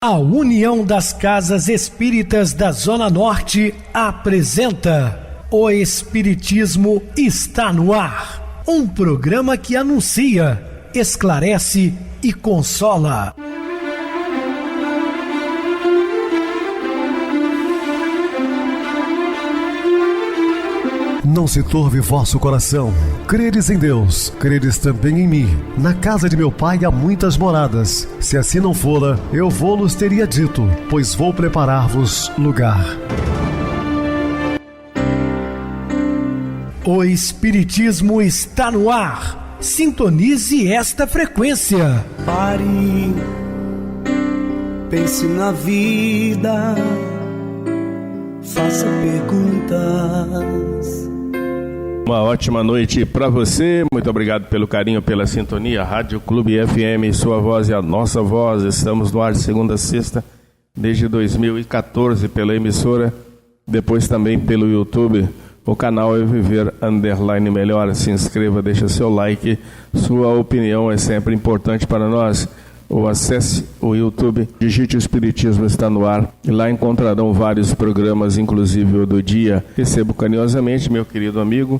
A União das Casas Espíritas da Zona Norte apresenta O Espiritismo está no ar, um programa que anuncia, esclarece e consola. Não se turve vosso coração. Credes em Deus, credes também em mim. Na casa de meu pai há muitas moradas. Se assim não fora, eu vou-los teria dito, pois vou preparar-vos lugar. O Espiritismo está no ar. Sintonize esta frequência. Pare, pense na vida, faça perguntas. Uma ótima noite para você, muito obrigado pelo carinho, pela sintonia. Rádio Clube FM, sua voz é a nossa voz. Estamos no ar de segunda a sexta, desde 2014, pela emissora, depois também pelo YouTube. O canal é Viver _ Melhor. Se inscreva, deixa seu like, sua opinião é sempre importante para nós. Ou acesse o YouTube, digite o Espiritismo está no ar e lá encontrarão vários programas, inclusive o do dia. Recebo carinhosamente meu querido amigo,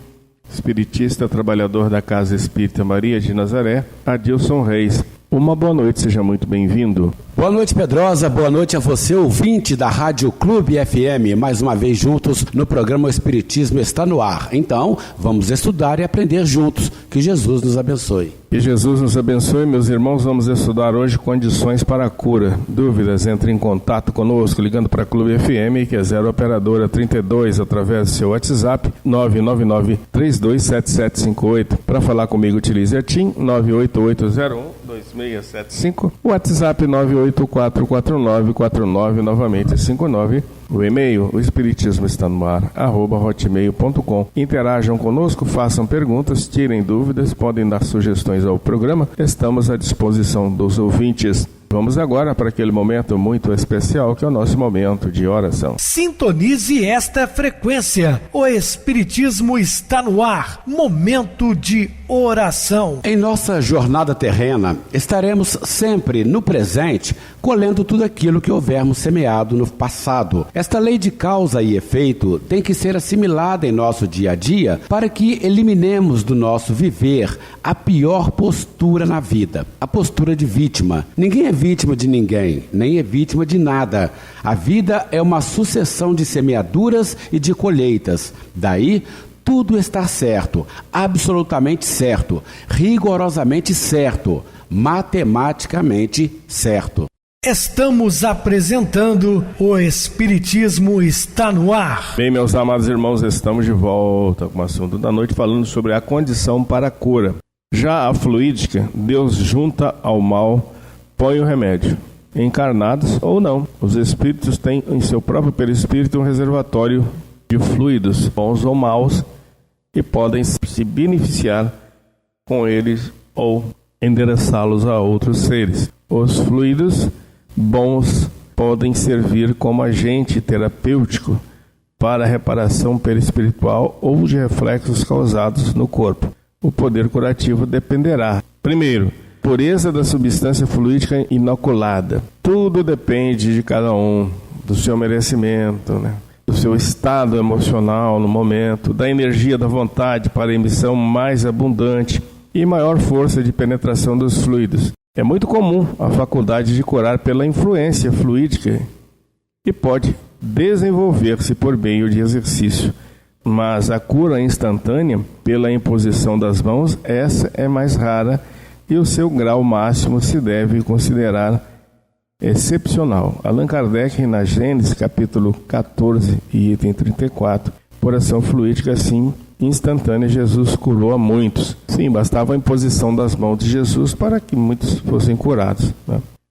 espiritista, trabalhador da Casa Espírita Maria de Nazaré, Adilson Reis. Uma boa noite, seja muito bem-vindo. Boa noite, Pedrosa, boa noite a você, ouvinte da Rádio Clube FM, mais uma vez juntos no programa O Espiritismo está no ar. Então, vamos estudar e aprender juntos, que Jesus nos abençoe. Que Jesus nos abençoe, meus irmãos. Vamos estudar hoje condições para a cura. Dúvidas, entre em contato conosco, ligando para a Clube FM, que é 0 operadora 32, através do seu WhatsApp, 999-327758. Para falar comigo, utilize a TIM, 98801-2675, o WhatsApp 9844949, novamente 59. O e-mail, o Espiritismo está no ar, @hotmail.com. Interajam conosco, façam perguntas, tirem dúvidas, podem dar sugestões ao programa. Estamos à disposição dos ouvintes. Vamos agora para aquele momento muito especial, que é o nosso momento de oração. Sintonize esta frequência. O Espiritismo está no ar. Momento de oração. Em nossa jornada terrena, estaremos sempre no presente, colhendo tudo aquilo que houvermos semeado no passado. Esta lei de causa e efeito tem que ser assimilada em nosso dia a dia para que eliminemos do nosso viver a pior postura na vida, a postura de vítima. Ninguém é vítima de ninguém, nem é vítima de nada. A vida é uma sucessão de semeaduras e de colheitas. Daí, tudo está certo, absolutamente certo, rigorosamente certo, matematicamente certo. Estamos apresentando O Espiritismo está no ar. Bem, meus amados irmãos, estamos de volta com o assunto da noite, falando sobre a condição para a cura. Já a fluídica, Deus junta ao mal, põe o remédio. Encarnados ou não, os espíritos têm em seu próprio perispírito um reservatório de fluidos, bons ou maus, que podem se beneficiar com eles ou endereçá-los a outros seres. Os fluidos bons podem servir como agente terapêutico para a reparação perispiritual ou de reflexos causados no corpo. O poder curativo dependerá, primeiro, pureza da substância fluídica inoculada. Tudo depende de cada um, do seu merecimento, do seu estado emocional no momento, da energia da vontade para a emissão mais abundante e maior força de penetração dos fluidos. É muito comum a faculdade de curar pela influência fluídica, que pode desenvolver-se por meio de exercício. Mas a cura instantânea, pela imposição das mãos, essa é mais rara e o seu grau máximo se deve considerar excepcional. Allan Kardec, na Gênesis, capítulo 14 e item 34, por ação fluídica assim instantânea, Jesus curou a muitos. Sim, bastava a imposição das mãos de Jesus para que muitos fossem curados.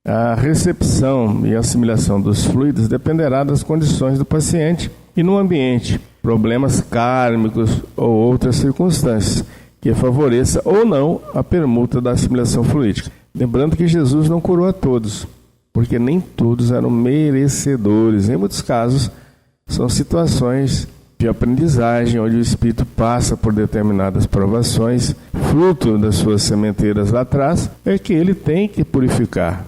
A recepção e assimilação dos fluidos dependerá das condições do paciente e no ambiente, problemas kármicos ou outras circunstâncias que favoreça ou não a permuta da assimilação fluídica. Lembrando que Jesus não curou a todos, porque nem todos eram merecedores. Em muitos casos, são situações de aprendizagem, onde o espírito passa por determinadas provações, fruto das suas sementeiras lá atrás, é que ele tem que purificar,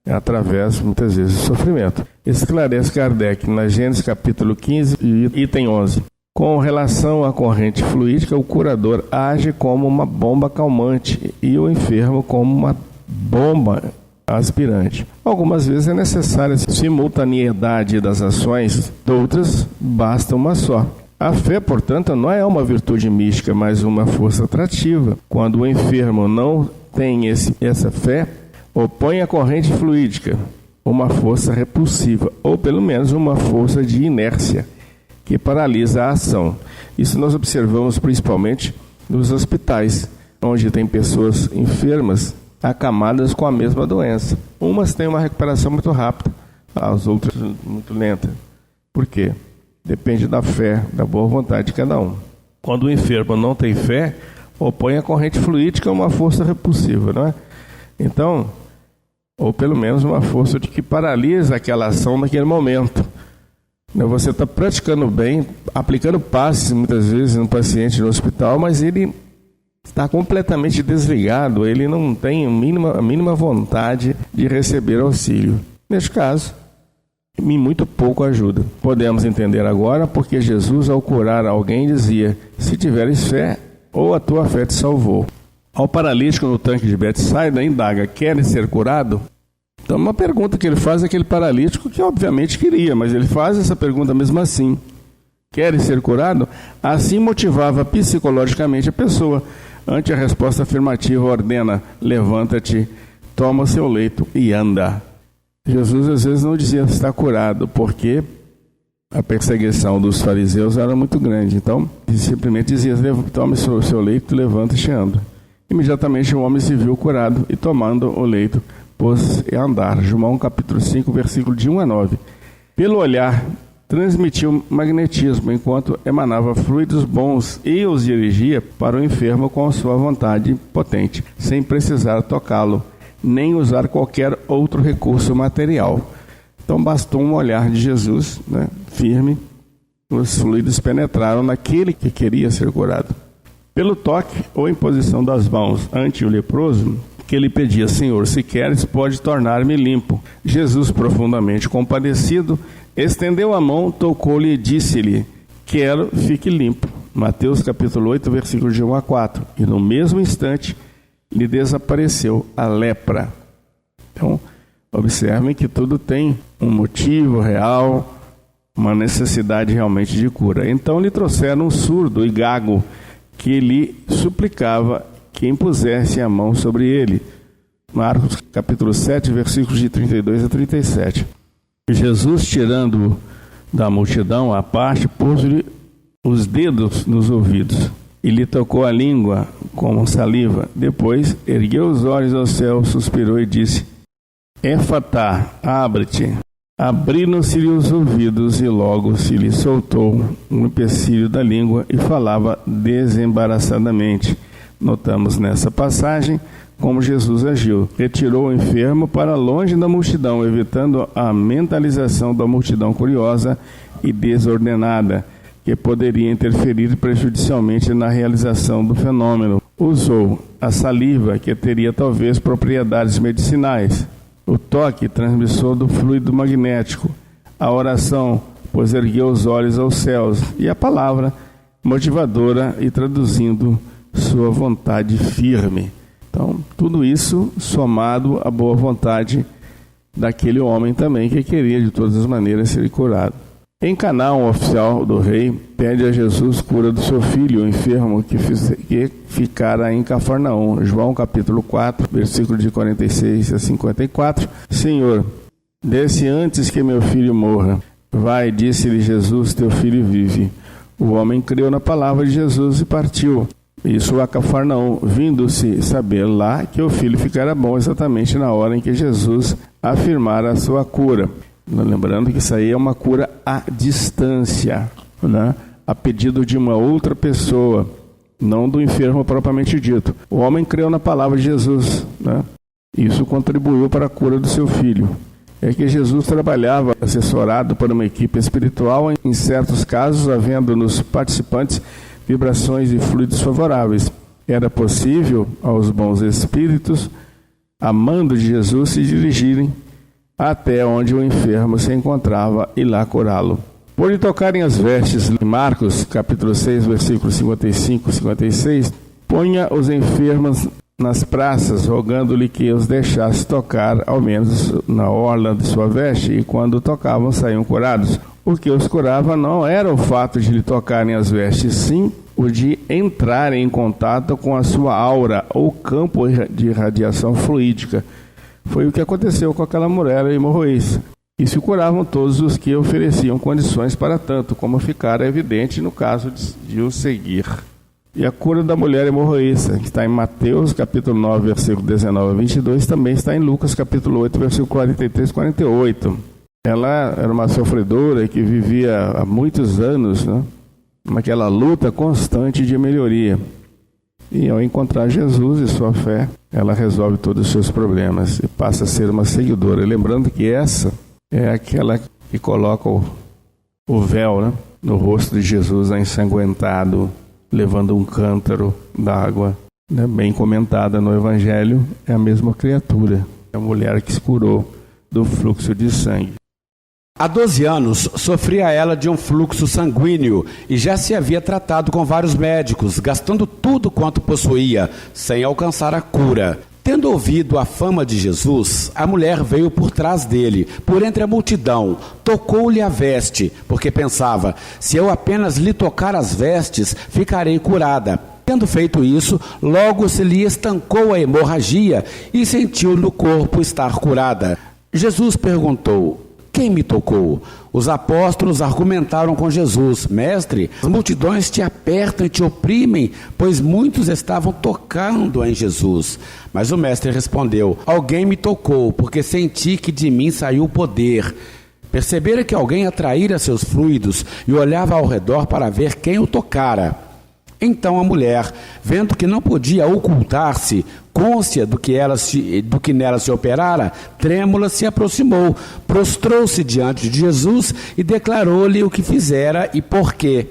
através, muitas vezes, do sofrimento. Esclarece Kardec na Gênesis capítulo 15, item 11. Com relação à corrente fluídica, o curador age como uma bomba calmante e o enfermo como uma bomba aspirante. Algumas vezes é necessária simultaneidade das ações, outras basta uma só. A fé, portanto, não é uma virtude mística, mas uma força atrativa. Quando o enfermo não tem essa fé, opõe a corrente fluídica uma força repulsiva, ou pelo menos uma força de inércia, que paralisa a ação. Isso nós observamos principalmente nos hospitais, onde tem pessoas enfermas acamadas com a mesma doença. Umas têm uma recuperação muito rápida, as outras muito lenta. Por quê? Depende da fé, da boa vontade de cada um. Quando o enfermo não tem fé, opõe a corrente fluídica uma força repulsiva, não é? Então, ou pelo menos uma força de que paralisa aquela ação naquele momento. Você está praticando bem, aplicando passes muitas vezes no paciente no hospital, mas ele está completamente desligado, ele não tem a mínima vontade de receber auxílio. Neste caso, em muito pouco ajuda. Podemos entender agora porque Jesus, ao curar alguém, dizia: se tiveres fé, ou a tua fé te salvou. Ao paralítico no tanque de Betsaida, indaga: queres ser curado? Então, uma pergunta que ele faz àquele paralítico, que obviamente queria, mas ele faz essa pergunta mesmo assim: queres ser curado? Assim motivava psicologicamente a pessoa. Ante a resposta afirmativa, ordena: levanta-te, toma o seu leito e anda. Jesus às vezes não dizia está curado, porque a perseguição dos fariseus era muito grande. Então, ele simplesmente dizia: tome o seu leito, levanta-te e anda. Imediatamente o homem se viu curado e, tomando o leito, pôs-se a andar. João capítulo 5, versículo de 1 a 9. Pelo olhar, transmitiu magnetismo, enquanto emanava fluidos bons e os dirigia para o enfermo com a sua vontade potente, sem precisar tocá-lo, nem usar qualquer outro recurso material. Então bastou um olhar de Jesus, firme, os fluidos penetraram naquele que queria ser curado. Pelo toque ou imposição das mãos ante o leproso, que ele pedia: Senhor, se queres, pode tornar-me limpo. Jesus, profundamente compadecido, estendeu a mão, tocou-lhe e disse-lhe: quero, fique limpo. Mateus capítulo 8, versículo de 1 a 4. E no mesmo instante lhe desapareceu a lepra. Então, observem que tudo tem um motivo real, uma necessidade realmente de cura. Então lhe trouxeram um surdo e gago, que lhe suplicava que impusesse a mão sobre ele. Marcos capítulo 7, versículos de 32 a 37. Jesus, tirando-o da multidão à parte, pôs-lhe os dedos nos ouvidos e lhe tocou a língua com saliva. Depois ergueu os olhos ao céu, suspirou e disse: Éfatá, abre-te. Abriram-se-lhe os ouvidos e logo se lhe soltou um empecilho da língua e falava desembaraçadamente. Notamos nessa passagem como Jesus agiu. Retirou o enfermo para longe da multidão, evitando a mentalização da multidão curiosa e desordenada, que poderia interferir prejudicialmente na realização do fenômeno. Usou a saliva, que teria talvez propriedades medicinais, o toque, transmissor do fluido magnético, a oração, pois ergueu os olhos aos céus, e a palavra, motivadora e traduzindo sua vontade firme. Então, tudo isso somado à boa vontade daquele homem também, que queria de todas as maneiras ser curado. Em Caná, um oficial do rei pede a Jesus cura do seu filho, o enfermo que ficara em Cafarnaum. João capítulo 4, versículo de 46 a 54. Senhor, desce antes que meu filho morra. Vai, disse-lhe Jesus, teu filho vive. O homem creu na palavra de Jesus e partiu. Isso a Cafarnaum, vindo-se saber lá que o filho ficara bom exatamente na hora em que Jesus afirmara a sua cura. Lembrando que isso aí é uma cura à distância, a pedido de uma outra pessoa, não do enfermo propriamente dito. O homem creu na palavra de Jesus, Isso contribuiu para a cura do seu filho. É que Jesus trabalhava assessorado por uma equipe espiritual, em certos casos, havendo nos participantes vibrações e fluidos favoráveis. Era possível aos bons espíritos, amando de Jesus, se dirigirem até onde o enfermo se encontrava e lá curá-lo. Por lhe tocarem as vestes, em Marcos, capítulo 6, versículos 55 e 56, punha os enfermos nas praças, rogando-lhe que os deixasse tocar, ao menos na orla de sua veste, e quando tocavam, saíam curados. O que os curava não era o fato de lhe tocarem as vestes, sim o de entrarem em contato com a sua aura, ou campo de radiação fluídica. Foi o que aconteceu com aquela mulher hemorroísta. E se curavam todos os que ofereciam condições para tanto, como ficara evidente no caso de o seguir. E a cura da mulher hemorroísta, que está em Mateus, capítulo 9, versículo 19 a 22, também está em Lucas, capítulo 8, versículo 43 e 48. Ela era uma sofredora que vivia há muitos anos, naquela luta constante de melhoria. E ao encontrar Jesus e sua fé, ela resolve todos os seus problemas e passa a ser uma seguidora. Lembrando que essa é aquela que coloca o véu no rosto de Jesus ensanguentado, levando um cântaro d'água, bem comentada no Evangelho. É a mesma criatura, é a mulher que se curou do fluxo de sangue. Há 12 anos, sofria ela de um fluxo sanguíneo e já se havia tratado com vários médicos, gastando tudo quanto possuía, sem alcançar a cura. Tendo ouvido a fama de Jesus, a mulher veio por trás dele, por entre a multidão, tocou-lhe a veste, porque pensava, se eu apenas lhe tocar as vestes, ficarei curada. Tendo feito isso, logo se lhe estancou a hemorragia e sentiu no corpo estar curada. Jesus perguntou, quem me tocou? Os apóstolos argumentaram com Jesus, mestre, as multidões te apertam e te oprimem, pois muitos estavam tocando em Jesus. Mas o mestre respondeu, alguém me tocou, porque senti que de mim saiu poder. Percebera que alguém atraíra seus fluidos e olhava ao redor para ver quem o tocara. Então a mulher, vendo que não podia ocultar-se, cônscia do que nela se operara, trêmula se aproximou, prostrou-se diante de Jesus e declarou-lhe o que fizera e por quê.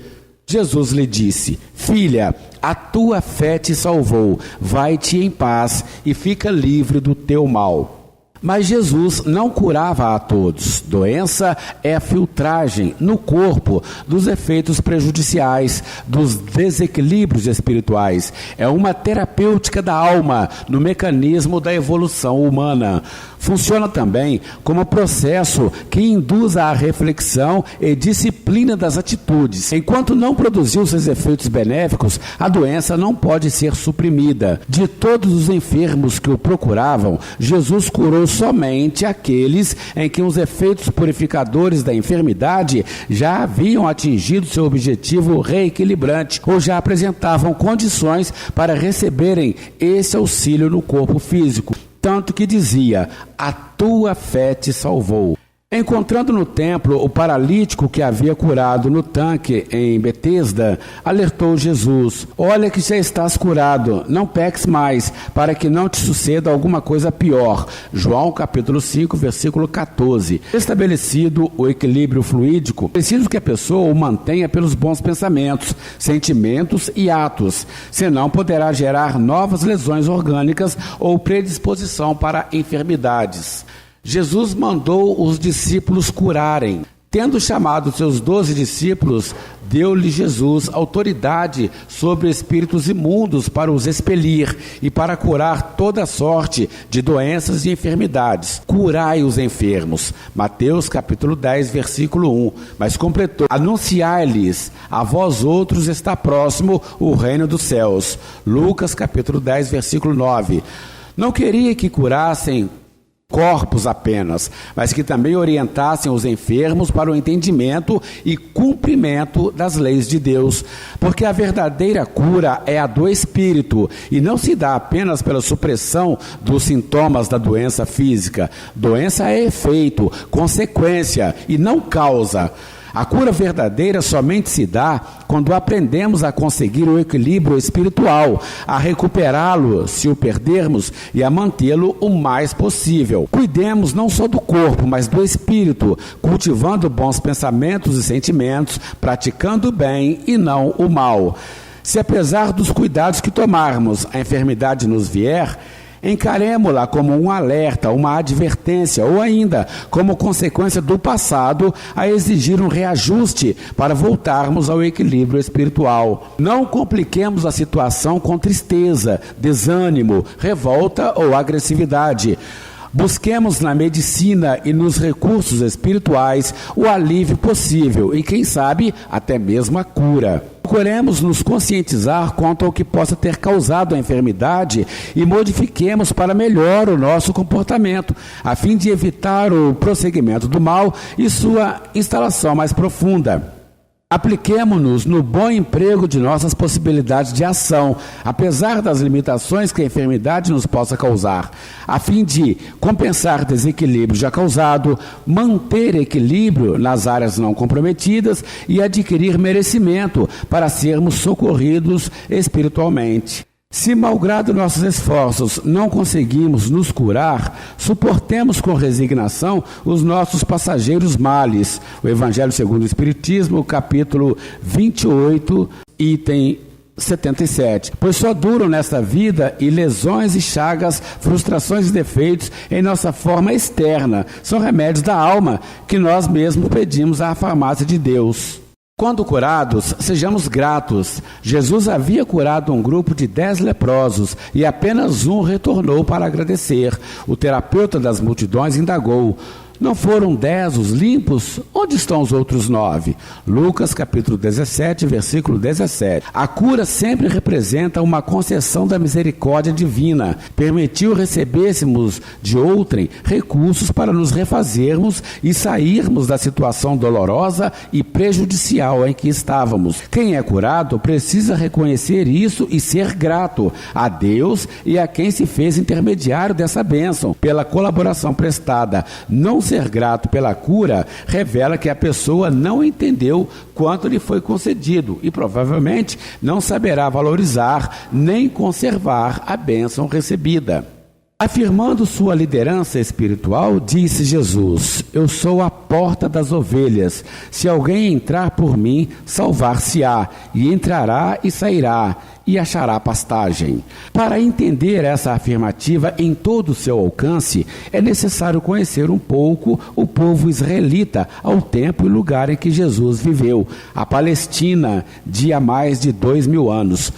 Jesus lhe disse, filha, a tua fé te salvou, vai-te em paz e fica livre do teu mal. Mas Jesus não curava a todos. Doença é a filtragem no corpo dos efeitos prejudiciais, dos desequilíbrios espirituais. É uma terapêutica da alma no mecanismo da evolução humana. Funciona também como processo que induz à reflexão e disciplina das atitudes. Enquanto não produziu seus efeitos benéficos, a doença não pode ser suprimida. De todos os enfermos que o procuravam, Jesus curou somente aqueles em que os efeitos purificadores da enfermidade já haviam atingido seu objetivo reequilibrante ou já apresentavam condições para receberem esse auxílio no corpo físico. Tanto que dizia, a tua fé te salvou. Encontrando no templo o paralítico que havia curado no tanque em Betesda, alertou Jesus, olha que já estás curado, não peques mais, para que não te suceda alguma coisa pior. João capítulo 5, versículo 14. Estabelecido o equilíbrio fluídico, preciso que a pessoa o mantenha pelos bons pensamentos, sentimentos e atos, senão poderá gerar novas lesões orgânicas ou predisposição para enfermidades. Jesus mandou os discípulos curarem. Tendo chamado seus 12 discípulos, deu-lhe Jesus autoridade sobre espíritos imundos para os expelir e para curar toda sorte de doenças e enfermidades. Curai os enfermos. Mateus capítulo 10, versículo 1. Mas completou, anunciai-lhes, a vós outros está próximo o reino dos céus. Lucas capítulo 10, versículo 9. Não queria que curassem corpos apenas, mas que também orientassem os enfermos para o entendimento e cumprimento das leis de Deus, porque a verdadeira cura é a do espírito e não se dá apenas pela supressão dos sintomas da doença física. Doença é efeito, consequência e não causa. A cura verdadeira somente se dá quando aprendemos a conseguir o equilíbrio espiritual, a recuperá-lo se o perdermos e a mantê-lo o mais possível. Cuidemos não só do corpo, mas do espírito, cultivando bons pensamentos e sentimentos, praticando o bem e não o mal. Se apesar dos cuidados que tomarmos, a enfermidade nos vier, Encaremo-la como um alerta, uma advertência ou ainda como consequência do passado a exigir um reajuste para voltarmos ao equilíbrio espiritual. Não compliquemos a situação com tristeza, desânimo, revolta ou agressividade. Busquemos na medicina e nos recursos espirituais o alívio possível e, quem sabe, até mesmo a cura. Procuremos nos conscientizar quanto ao que possa ter causado a enfermidade e modifiquemos para melhor o nosso comportamento, a fim de evitar o prosseguimento do mal e sua instalação mais profunda. Apliquemo-nos no bom emprego de nossas possibilidades de ação, apesar das limitações que a enfermidade nos possa causar, a fim de compensar desequilíbrio já causado, manter equilíbrio nas áreas não comprometidas e adquirir merecimento para sermos socorridos espiritualmente. Se, malgrado nossos esforços, não conseguimos nos curar, suportemos com resignação os nossos passageiros males. O Evangelho segundo o Espiritismo, capítulo 28, item 77. Pois só duram nesta vida e lesões e chagas, frustrações e defeitos em nossa forma externa. São remédios da alma que nós mesmos pedimos à farmácia de Deus. Quando curados, sejamos gratos. Jesus havia curado um grupo de 10 leprosos e apenas um retornou para agradecer. O terapeuta das multidões indagou: não foram 10 os limpos? Onde estão os outros 9? Lucas capítulo 17, versículo 17. A cura sempre representa uma concessão da misericórdia divina. Permitiu recebêssemos de outrem recursos para nos refazermos e sairmos da situação dolorosa e prejudicial em que estávamos. Quem é curado precisa reconhecer isso e ser grato a Deus e a quem se fez intermediário dessa bênção, pela colaboração prestada. Não ser grato pela cura revela que a pessoa não entendeu quanto lhe foi concedido e provavelmente não saberá valorizar nem conservar a bênção recebida. Afirmando sua liderança espiritual, disse Jesus: eu sou a porta das ovelhas. Se alguém entrar por mim, salvar-se-á, e entrará e sairá, e achará pastagem. Para entender essa afirmativa em todo o seu alcance, é necessário conhecer um pouco o povo israelita ao tempo e lugar em que Jesus viveu, a Palestina, de há mais de 2000 anos.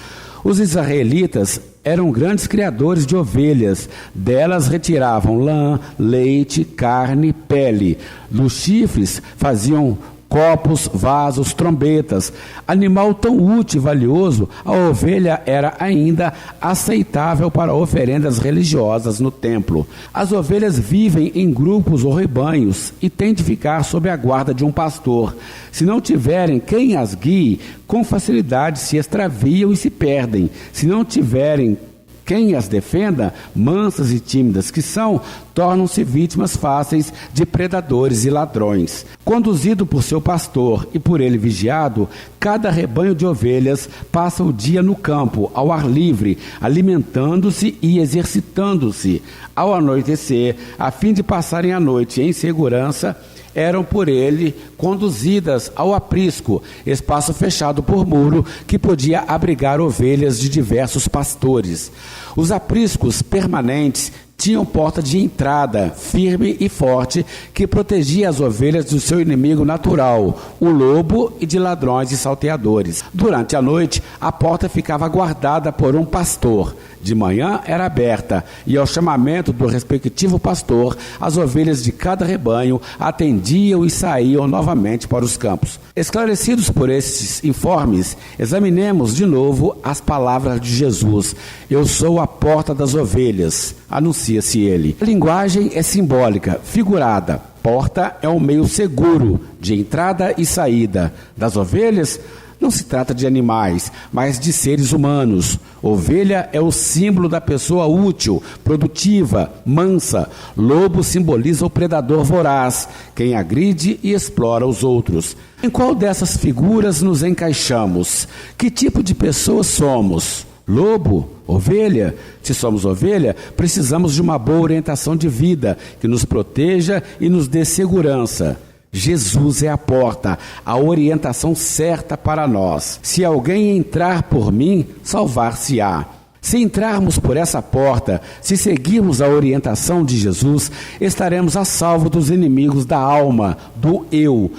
Os israelitas eram grandes criadores de ovelhas. Delas retiravam lã, leite, carne, pele. Dos chifres faziam copos, vasos, trombetas. Animal tão útil e valioso, a ovelha era ainda aceitável para oferendas religiosas no templo. As ovelhas vivem em grupos ou rebanhos e têm de ficar sob a guarda de um pastor. Se não tiverem quem as guie, com facilidade se extraviam e se perdem. Se não tiverem quem as defenda, mansas e tímidas que são, tornam-se vítimas fáceis de predadores e ladrões. Conduzido por seu pastor e por ele vigiado, cada rebanho de ovelhas passa o dia no campo, ao ar livre, alimentando-se e exercitando-se. Ao anoitecer, a fim de passarem a noite em segurança, eram por ele conduzidas ao aprisco, espaço fechado por muro que podia abrigar ovelhas de diversos pastores. Os apriscos permanentes tinham porta de entrada, firme e forte, que protegia as ovelhas do seu inimigo natural, o lobo, e de ladrões e salteadores. Durante a noite, a porta ficava guardada por um pastor. De manhã era aberta, e ao chamamento do respectivo pastor, as ovelhas de cada rebanho atendiam e saíam novamente para os campos. Esclarecidos por estes informes, examinemos de novo as palavras de Jesus: eu sou a porta das ovelhas, anuncia-se ele. A linguagem é simbólica, figurada. Porta é um meio seguro de entrada e saída. Das ovelhas, não se trata de animais, mas de seres humanos. Ovelha é o símbolo da pessoa útil, produtiva, mansa. Lobo simboliza o predador voraz, quem agride e explora os outros. Em qual dessas figuras nos encaixamos? Que tipo de pessoas somos? Lobo? Ovelha? Se somos ovelha, precisamos de uma boa orientação de vida, que nos proteja e nos dê segurança. Jesus é a porta, a orientação certa para nós. Se alguém entrar por mim, salvar-se-á. Se entrarmos por essa porta, se seguirmos a orientação de Jesus, estaremos a salvo dos inimigos da alma, do eu.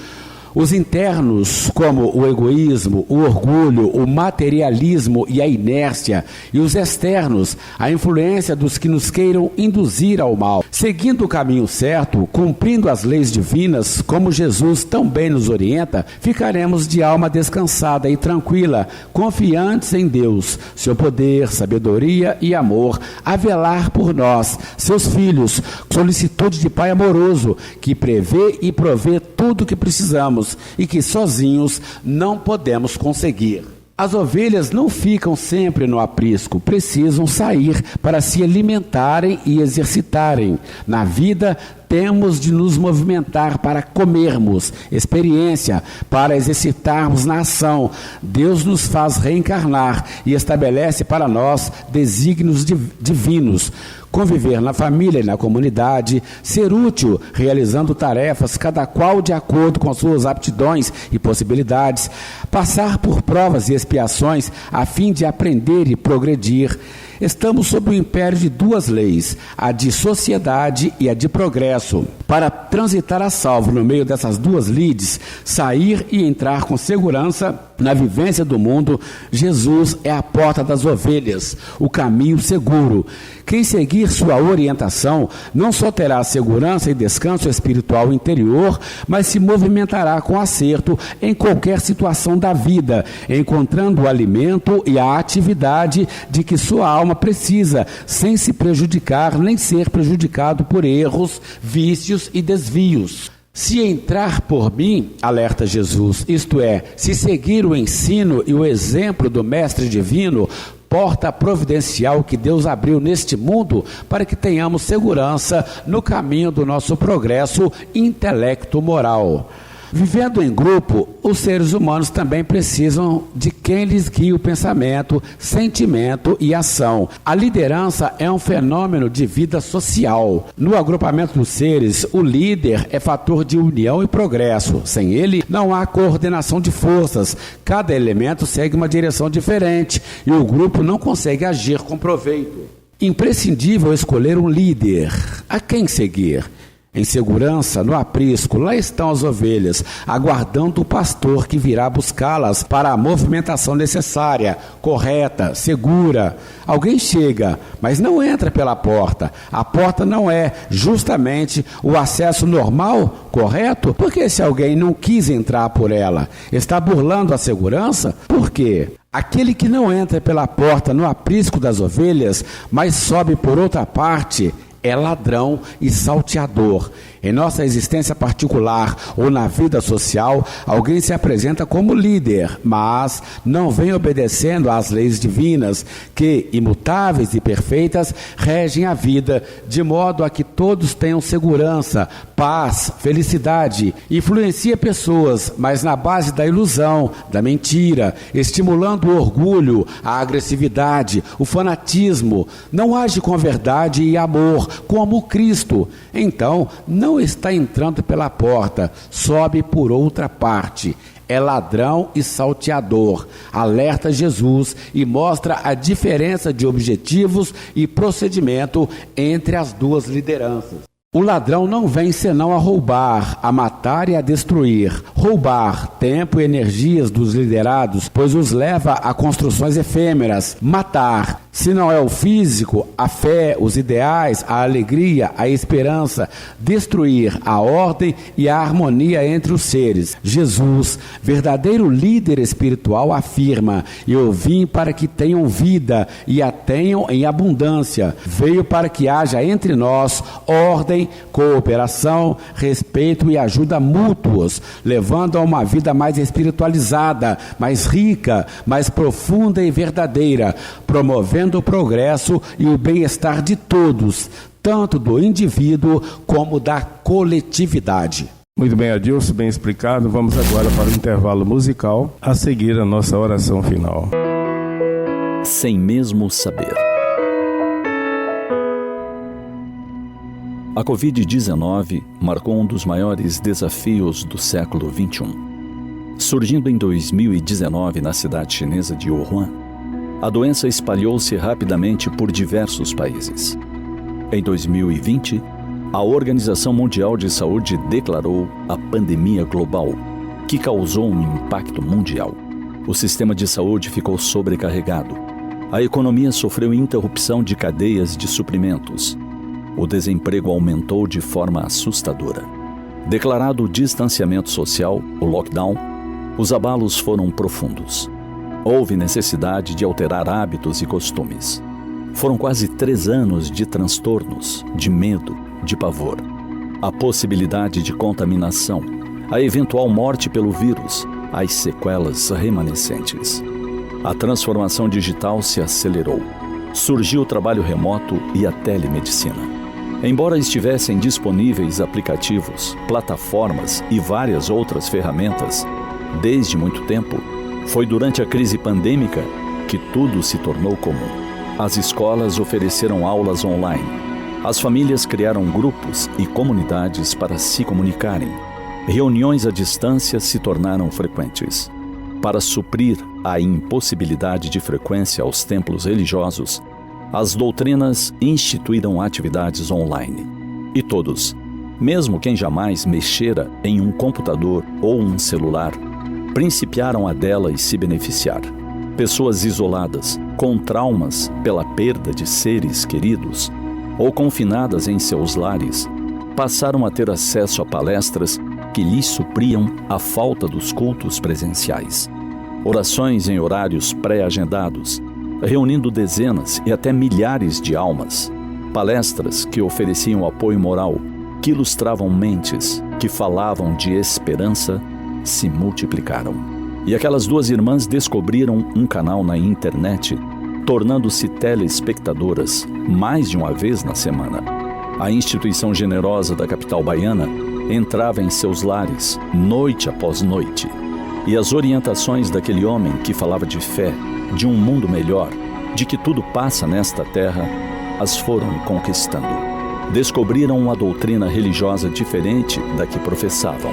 Os internos, como o egoísmo, o orgulho, o materialismo e a inércia, e os externos, a influência dos que nos queiram induzir ao mal. Seguindo o caminho certo, cumprindo as leis divinas, como Jesus tão bem nos orienta, ficaremos de alma descansada e tranquila, confiantes em Deus, seu poder, sabedoria e amor, a velar por nós, seus filhos, solicitude de Pai amoroso, que prevê e provê tudo o que precisamos, e que sozinhos não podemos conseguir. As ovelhas não ficam sempre no aprisco, precisam sair para se alimentarem e exercitarem. Na vida, temos de nos movimentar para comermos, experiência, para exercitarmos na ação. Deus nos faz reencarnar e estabelece para nós desígnios divinos. Conviver na família e na comunidade, ser útil realizando tarefas, cada qual de acordo com suas aptidões e possibilidades, passar por provas e expiações a fim de aprender e progredir. Estamos sob o império de duas leis, a de sociedade e a de progresso. Para transitar a salvo no meio dessas duas lides, sair e entrar com segurança na vivência do mundo, Jesus é a porta das ovelhas, o caminho seguro. Quem seguir sua orientação não só terá segurança e descanso espiritual interior, mas se movimentará com acerto em qualquer situação da vida, encontrando o alimento e a atividade de que sua alma precisa, sem se prejudicar nem ser prejudicado por erros, vícios e desvios. Se entrar por mim, alerta Jesus, isto é, se seguir o ensino e o exemplo do Mestre Divino, porta providencial que Deus abriu neste mundo para que tenhamos segurança no caminho do nosso progresso intelecto-moral. Vivendo em grupo, os seres humanos também precisam de quem lhes guie o pensamento, sentimento e ação. A liderança é um fenômeno de vida social. No agrupamento dos seres, o líder é fator de união e progresso. Sem ele, não há coordenação de forças. Cada elemento segue uma direção diferente e o grupo não consegue agir com proveito. Imprescindível escolher um líder. A quem seguir? Em segurança, no aprisco, lá estão as ovelhas, aguardando o pastor que virá buscá-las para a movimentação necessária, correta, segura. Alguém chega, mas não entra pela porta. A porta não é justamente o acesso normal, correto? Porque se alguém não quis entrar por ela, está burlando a segurança? Por quê? Aquele que não entra pela porta no aprisco das ovelhas, mas sobe por outra parte, é ladrão e salteador. Em nossa existência particular ou na vida social, alguém se apresenta como líder, mas não vem obedecendo às leis divinas que, imutáveis e perfeitas, regem a vida, de modo a que todos tenham segurança, paz, felicidade. Influencia pessoas, mas na base da ilusão, da mentira, estimulando o orgulho, a agressividade, o fanatismo. Não age com verdade e amor, como Cristo. Então, não está entrando pela porta, sobe por outra parte. É ladrão e salteador. Alerta Jesus e mostra a diferença de objetivos e procedimento entre as duas lideranças. O ladrão não vem senão a roubar, a matar e a destruir. Roubar tempo e energias dos liderados, pois os leva a construções efêmeras. Matar, se não é o físico, a fé, os ideais, a alegria, a esperança. Destruir a ordem e a harmonia entre os seres. Jesus, verdadeiro líder espiritual, afirma: eu vim para que tenham vida e a tenham em abundância. Veio para que haja entre nós ordem, cooperação, respeito e ajuda mútuos, levando a uma vida mais espiritualizada, mais rica, mais profunda e verdadeira, promovendo o progresso e o bem-estar de todos, tanto do indivíduo como da coletividade. Muito bem, Adilson, bem explicado. Vamos agora para o intervalo musical, a seguir a nossa oração final. Sem mesmo saber. A Covid-19 marcou um dos maiores desafios do século XXI. Surgindo em 2019 na cidade chinesa de Wuhan, a doença espalhou-se rapidamente por diversos países. Em 2020, a Organização Mundial de Saúde declarou a pandemia global, que causou um impacto mundial. O sistema de saúde ficou sobrecarregado. A economia sofreu interrupção de cadeias de suprimentos. O desemprego aumentou de forma assustadora. Declarado o distanciamento social, o lockdown, os abalos foram profundos. Houve necessidade de alterar hábitos e costumes. Foram quase 3 anos de transtornos, de medo, de pavor. A possibilidade de contaminação, a eventual morte pelo vírus, as sequelas remanescentes. A transformação digital se acelerou. Surgiu o trabalho remoto e a telemedicina. Embora estivessem disponíveis aplicativos, plataformas e várias outras ferramentas, desde muito tempo, foi durante a crise pandêmica que tudo se tornou comum. As escolas ofereceram aulas online. As famílias criaram grupos e comunidades para se comunicarem. Reuniões à distância se tornaram frequentes. Para suprir a impossibilidade de frequência aos templos religiosos, as doutrinas instituíram atividades online. E todos, mesmo quem jamais mexera em um computador ou um celular, principiaram a delas se beneficiar. Pessoas isoladas, com traumas pela perda de seres queridos, ou confinadas em seus lares, passaram a ter acesso a palestras que lhes supriam a falta dos cultos presenciais. Orações em horários pré-agendados, reunindo dezenas e até milhares de almas. Palestras que ofereciam apoio moral, que ilustravam mentes, que falavam de esperança, se multiplicaram. E aquelas 2 irmãs descobriram um canal na internet, tornando-se telespectadoras mais de uma vez na semana. A instituição generosa da capital baiana entrava em seus lares, noite após noite. E as orientações daquele homem que falava de fé, de um mundo melhor, de que tudo passa nesta terra, as foram conquistando. Descobriram uma doutrina religiosa diferente da que professavam.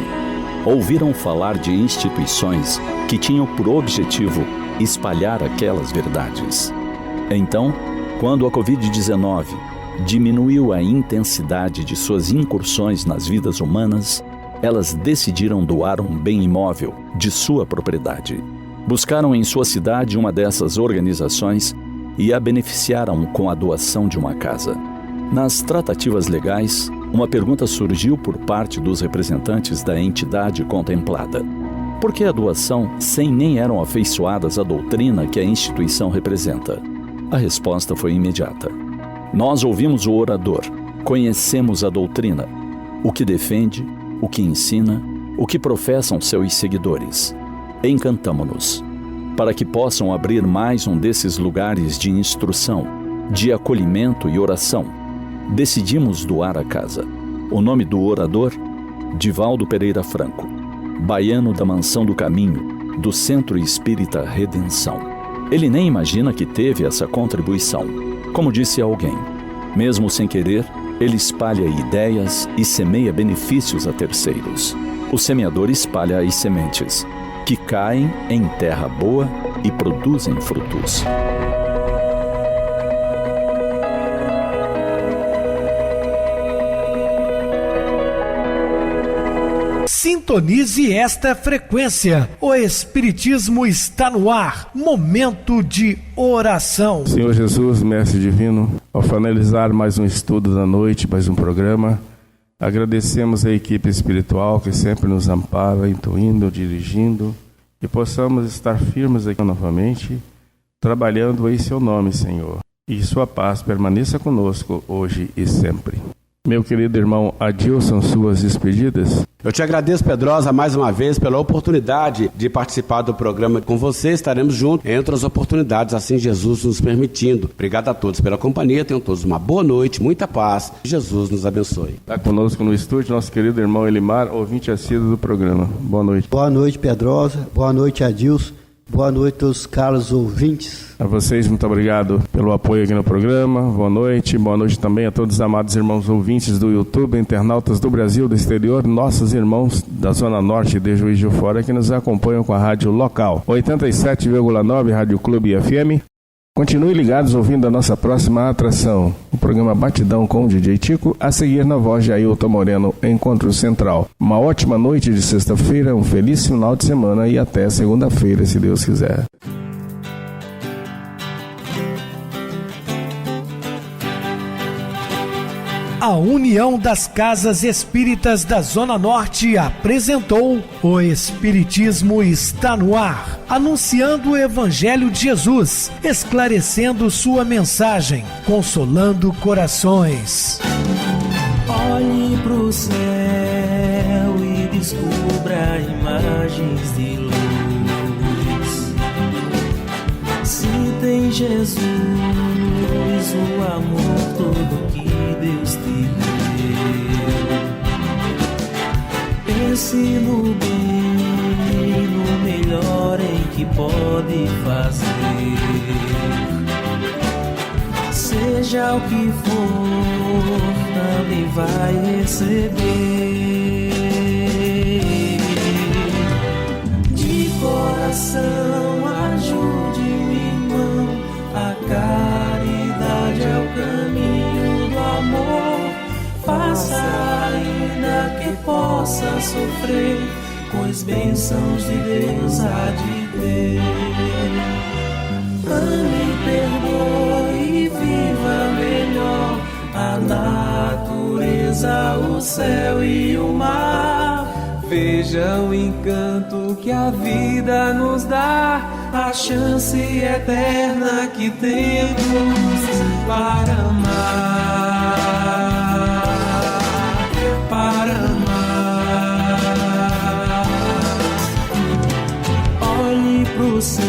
Ouviram falar de instituições que tinham por objetivo espalhar aquelas verdades. Então, quando a Covid-19 diminuiu a intensidade de suas incursões nas vidas humanas, elas decidiram doar um bem imóvel de sua propriedade. Buscaram em sua cidade uma dessas organizações e a beneficiaram com a doação de uma casa. Nas tratativas legais, uma pergunta surgiu por parte dos representantes da entidade contemplada. Por que a doação sem nem eram afeiçoadas à doutrina que a instituição representa? A resposta foi imediata. Nós ouvimos o orador, conhecemos a doutrina, o que defende, o que ensina, o que professam seus seguidores. Encantamo-nos, para que possam abrir mais um desses lugares de instrução, de acolhimento e oração. Decidimos doar a casa. O nome do orador? Divaldo Pereira Franco, baiano da Mansão do Caminho, do Centro Espírita Redenção. Ele nem imagina que teve essa contribuição. Como disse alguém, mesmo sem querer, ele espalha ideias e semeia benefícios a terceiros. O semeador espalha as sementes, que caem em terra boa e produzem frutos. Sintonize esta frequência. O Espiritismo está no ar. Momento de oração. Senhor Jesus, Mestre Divino, ao finalizar mais um estudo da noite, mais um programa, agradecemos a equipe espiritual que sempre nos ampara, intuindo, dirigindo, e possamos estar firmes aqui novamente, trabalhando em seu nome, Senhor. E sua paz permaneça conosco hoje e sempre. Meu querido irmão Adilson, suas despedidas. Eu te agradeço, Pedrosa, mais uma vez pela oportunidade de participar do programa com você. Estaremos juntos em outras oportunidades, assim Jesus nos permitindo. Obrigado a todos pela companhia, tenham todos uma boa noite, muita paz. Jesus nos abençoe. Está conosco no estúdio nosso querido irmão Elimar, ouvinte assíduo do programa. Boa noite. Boa noite, Pedrosa. Boa noite, Adilson. Boa noite aos caros ouvintes. A vocês, muito obrigado pelo apoio aqui no programa. Boa noite também a todos os amados irmãos ouvintes do YouTube, internautas do Brasil, do exterior, nossos irmãos da Zona Norte de Juiz de Fora que nos acompanham com a rádio local 87,9 Rádio Clube FM Continue ligados ouvindo a nossa próxima atração, o programa Batidão com o DJ Tico, a seguir na voz de Ailton Moreno, Encontro Central. Uma ótima noite de sexta-feira, um feliz final de semana e até segunda-feira, se Deus quiser. A União das Casas Espíritas da Zona Norte apresentou O Espiritismo Está no Ar, anunciando o Evangelho de Jesus, esclarecendo sua mensagem, consolando corações. Olhe pro céu e descubra imagens de luz. Se tem Jesus, o amor todo que Deus te deu. Pense no bem, no melhor em que pode fazer. Seja o que for, também vai receber. De coração, ajude-me, irmão. A caridade é o caminho do amor. Faça ainda que possa sofrer, pois bênçãos de Deus há de ter. Ame, perdoe e viva melhor a natureza, o céu e o mar. Veja o encanto que a vida nos dá, a chance eterna que temos para amar, para amar. Olhe pro céu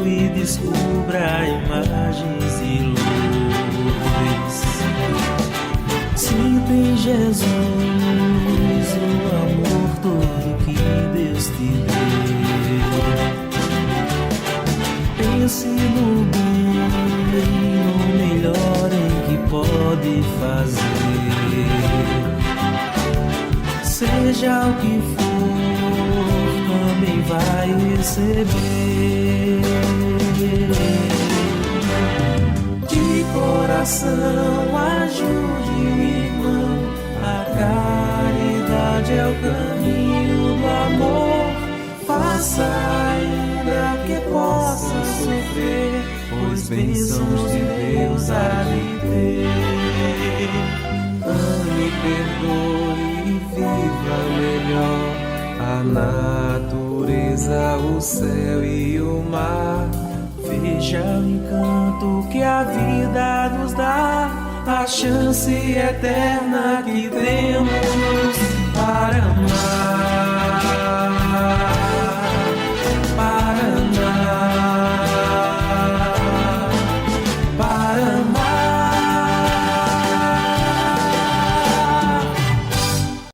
e descubra imagens de luz. Sinta em Jesus o amor todo que Deus te deu. Pense no bem, no melhor em que pode fazer. Seja o que for, também vai receber. De coração, ajude-me, irmão. A caridade é o caminho do amor. Faça ainda que possa sofrer, pois bênçãos de Deus há de ter. Ame, perdoe e viva melhor a natureza, o céu e o mar. Veja o encanto que a vida nos dá, a chance eterna que temos para amar.